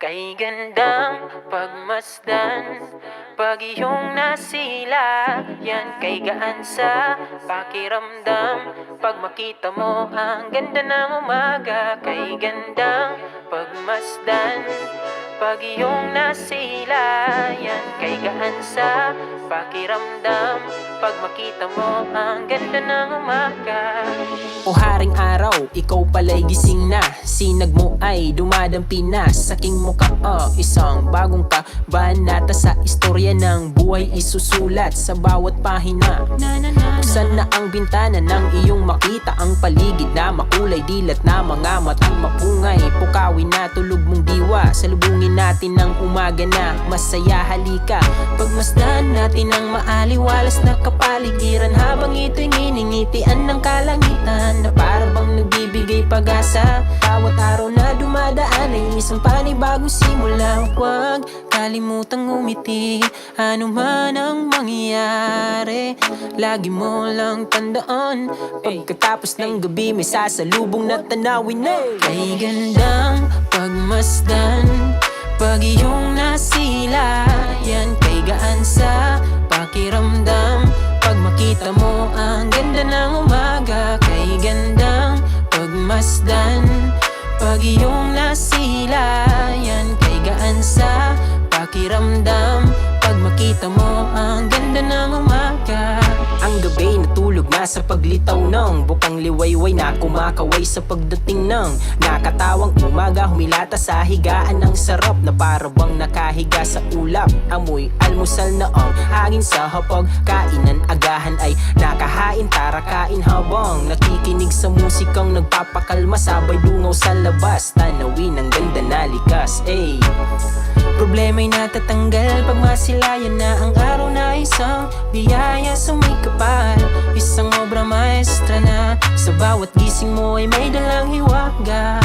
Kay gandang pagmasdan, pag iyong nasila, yan kay gaan sa pakiramdam. Pag makita mo ang ganda ng umaga, kay gandang pagmasdan, pag iyong nasila, yan kay gaan sa pakiramdam. Pag makita mo ang ganda ng umaga. O haring araw, ikaw pala'y gising na. Sinag mo ay dumadampi na sa aking mukha. Isang bagong kabanata sa istorya ng buhay isusulat sa bawat pahina. Buksan na ang bintana ng iyong makita ang paligid na makulay dilat na mga matang mapungay. Pukawin na tulog mong diwa, salubungin natin ng umaga na masaya. Halika, pagmasdan natin ang maaliwalas na kapaligiran habang ito'y nginingitian ng kalangitan na para bang nagbibigay pag-asa. Bawat araw na dumadaan ay isang panibagong simula. Huwag kalimutang ngumiti, ano man ang mangyayari. Lagi mo lang tandaan, pagkatapos ng gabi may sasalubong na tanawin na kay gandang pagmasdan, pag iyong nasila, yan kay gaan sa pakiramdam. Pag makita mo ang ganda ng umaga, kay gandang pagmasdan, pag iyong nasila, yan kay gaan sa pakiramdam. Pag makita mo ang ganda ng umaga. Ang gabi natulog na sa paglitaw ng bukang liwayway na kumakaway sa pagdating ng nakatawang umaga. Humilata sa higaan ng sarap na para bang nakahiga sa ulap. Amoy almusal na ang hangin sa hapag. Kainan agahan ay nakahain, tara kain habang nakikinig sa musikang nagpapakalma. Sabay dungaw sa labas, tanawin ang ganda na likas. Problema'y natatanggal pag masilayan na ang araw na isang biyaya sa may kapal. Isang obra maestra na sa bawat gising mo ay may dalang hiwaga.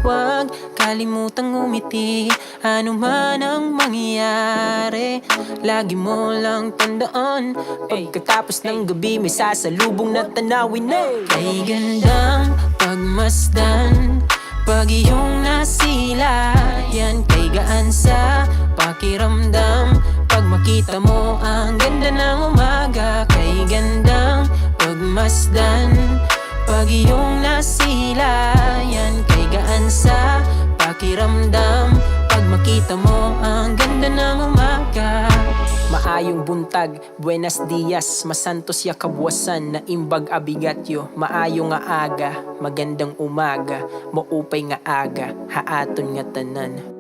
Huwag kalimutang ngumiti, ano man ang mangyayari. Lagi mo lang tandaan, pagkatapos ng gabi may sasalubong na tanawin na kay gandang pagmasdan, pag iyong nasila, yan kay gaan sa pakiramdam. Pag makita mo ang ganda ng umaga, kay gandang pagmasdan, pag iyong nasila, yan kay gaan sa pakiramdam. Pag makita mo ang ganda ng umaga. Maayong buntag, buenas dias, masantos ya kabwasan na imbag abigatyo. Maayo nga aga, magandang umaga, maupay nga aga, haaton nga tanan.